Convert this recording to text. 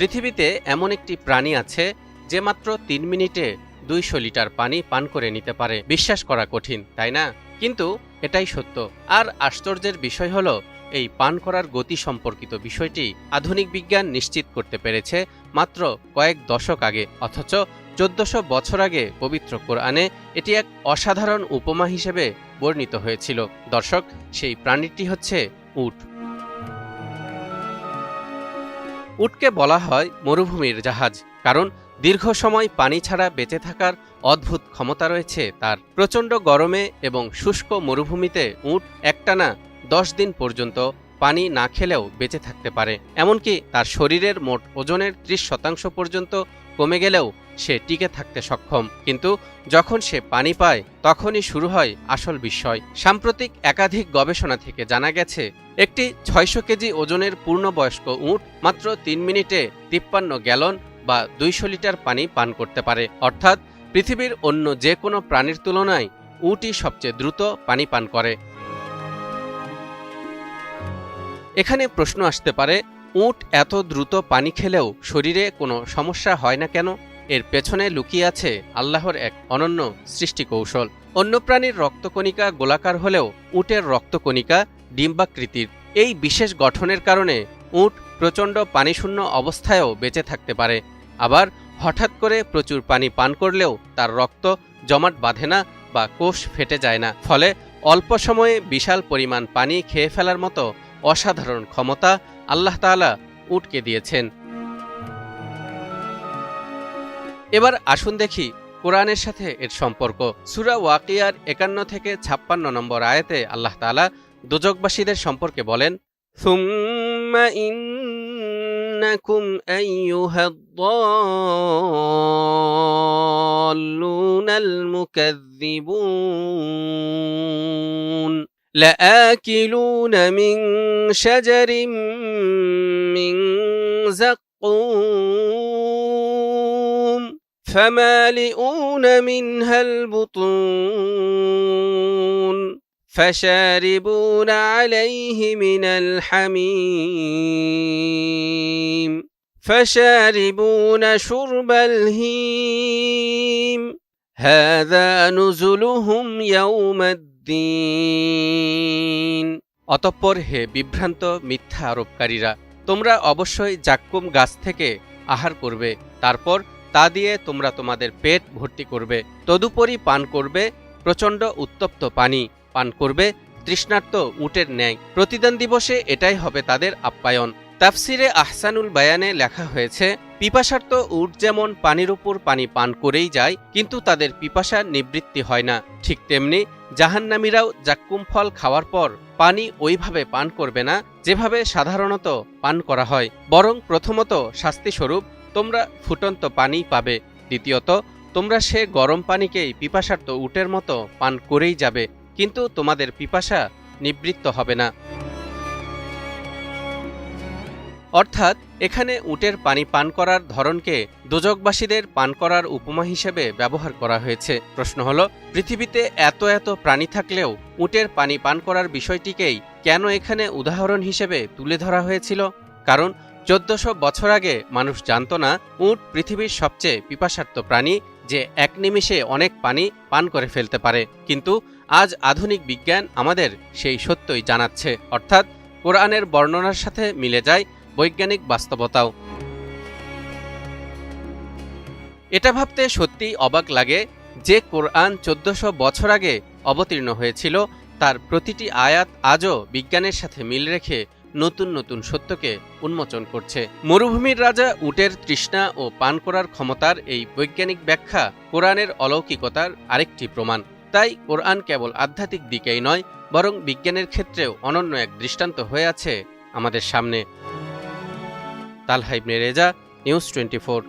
পৃথিবীতে এমন একটি প্রাণী আছে যে মাত্র ৩ মিনিটে ২০০ লিটার পানি পান করে নিতে পারে। বিশ্বাস করা কঠিন, তাই না? কিন্তু এটাই সত্য। আর আশ্চর্যের বিষয় হলো, এই পান করার গতি সম্পর্কিত বিষয়টি আধুনিক বিজ্ঞান নিশ্চিত করতে পেরেছে মাত্র কয়েক দশক আগে। অথচ ১৪০০ বছর আগে পবিত্র কোরআনে এটি এক অসাধারণ উপমা হিসেবে বর্ণিত হয়েছিল। দর্শক, সেই প্রাণীটি হচ্ছে উট। উটকে বলা হয় মরুভূমির জাহাজ, কারণ দীর্ঘ সময় পানি ছাড়া বেঁচে থাকার অদ্ভুত ক্ষমতা রয়েছে তার। প্রচণ্ড গরমে এবং শুষ্ক মরুভূমিতে উট একটানা ১০ দিন পর্যন্ত পানি না খেলেও বেঁচে থাকতে পারে। এমনকি তার শরীরের মোট ওজনের ৩০% পর্যন্ত কমে গেলেও সে টিকে থাকতে সক্ষম। কিন্তু যখন সে পানি পায় তখনই শুরু হয় আসল বিস্ময়। সাম্প্রতিক একাধিক গবেষণা থেকে জানা গেছে, একটি ৬০০ কেজি ওজনের পূর্ণবয়স্ক উট মাত্র ৩ মিনিটে ৫৩ গ্যালন বা ২০০ লিটার পানি পান করতে পারে। অর্থাৎ পৃথিবীর অন্য যে কোনো প্রাণীর তুলনায় উটই সবচেয়ে দ্রুত পানি পান করে। এখানে প্রশ্ন আসতে পারে, উট এত দ্রুত পানি খেলেও শরীরে কোনো সমস্যা হয় না কেন? এর পেছনে লুকিয়ে আছে আল্লাহর এক অনন্য সৃষ্টি কৌশল। অন্য প্রাণীর রক্তকণিকা গোলাকার হলেও উটের রক্তকণিকা ডিম্বাকৃতির। এই বিশেষ গঠনের কারণে উট প্রচণ্ড পানিশূন্য অবস্থায়ও বেঁচে থাকতে পারে। আবার হঠাৎ করে প্রচুর পানি পান করলেও তার রক্ত জমাট বাঁধে না বা কোষ ফেটে যায় না। ফলে অল্প সময়ে বিশাল পরিমাণ পানি খেয়ে ফেলার মতো অসাধারণ ক্ষমতা আল্লাহ তাআলা উটকে দিয়েছেন। এবার আসুন দেখি কোরআনের সাথে এর সম্পর্ক। সূরা ওয়াকিয়ার ৫১ থেকে ৫৬ নম্বর আয়াতে আল্লাহ তাআলা দোজখবাসীদের সম্পর্কে বলেন, সুম্মা ইন্নাকুম আইয়ুহাদ-দাল্লুনাল মুকাযযিবুন লাআকিলুনা মিন শাজারিন মিন যাক্কুম فمالئون منها البطون فشاربون عليه من الحميم فشاربون شرب الهيم هذا نزلهم يوم الدين। অতঃপর হে বিভ্রান্ত মিথ্যা আরোপকারীরা, তোমরা অবশ্যই জাক্কুম গাছ থেকে আহার করবে, তারপর তা দিয়ে তোমরা তোমাদের পেট ভর্তি করবে। তদুপরি পান করবে প্রচণ্ড উত্তপ্ত পানি, পান করবে তৃষ্ণার্ত উটের ন্যায়। প্রতিদান দিবসে এটাই হবে তাদের আপ্যায়ন। তাফসিরে আহসানুল বায়ানে লেখা হয়েছে, পিপাসার্ত উট যেমন পানির উপর পানি পান করেই যায়, কিন্তু তাদের পিপাসা নিবৃত্তি হয় না, ঠিক তেমনি জাহান্নামীরাও জাক্কুম ফল খাওয়ার পর পানি ওইভাবে পান করবে না যেভাবে সাধারণত পান করা হয়, বরং প্রথমত শাস্তিস্বরূপ তোমরা ফুটন্ত পানি পাবে, দ্বিতীয়ত তোমরা সে গরম পানিকেই পিপাসার্ত উটের মতো পান করেই যাবে, কিন্তু তোমাদের পিপাসা নিবৃত্ত হবে না। অর্থাৎ এখানে উটের পানি পান করার ধরনকে দোজখবাসীদের পান করার উপমা হিসেবে ব্যবহার করা হয়েছে। প্রশ্ন হলো, পৃথিবীতে এত এত প্রাণী থাকলেও উটের পানি পান করার বিষয়টিকেই কেন এখানে উদাহরণ হিসেবে তুলে ধরা হয়েছিল? কারণ ১৪০০ বছর আগে মানুষ জানত না উট পৃথিবীর সবচেয়ে পিপাসার্ত প্রাণী, যে এক নিমিষে অনেক পানি পান করে ফেলতে পারে। কিন্তু আজ আধুনিক বিজ্ঞান আমাদের সেই সত্যই জানাচ্ছে, অর্থাৎ কোরআনের বর্ণনার সাথে মিলে যায় বৈজ্ঞানিক বাস্তবতাও। এটা ভাবতে সত্যিই অবাক লাগে যে কোরআন ১৪০০ বছর আগে অবতীর্ণ হয়েছিল, তার প্রতিটি আয়াত আজও বিজ্ঞানের সাথে মিল রেখে নতুন নতুন সত্যকে উন্মোচন করছে। মরুভূমির রাজা উটের তৃষ্ণা ও পান করার ক্ষমতার এই বৈজ্ঞানিক ব্যাখ্যা কোরআনের অলৌকিকতার আরেকটি প্রমাণ। তাই কোরআন কেবল আধ্যাত্মিক দিকেই নয়, বরং বিজ্ঞানের ক্ষেত্রেও অনন্য এক দৃষ্টান্ত হয়ে আছে আমাদের সামনে। তালহা ইবনে রেজা, নিউজ 24।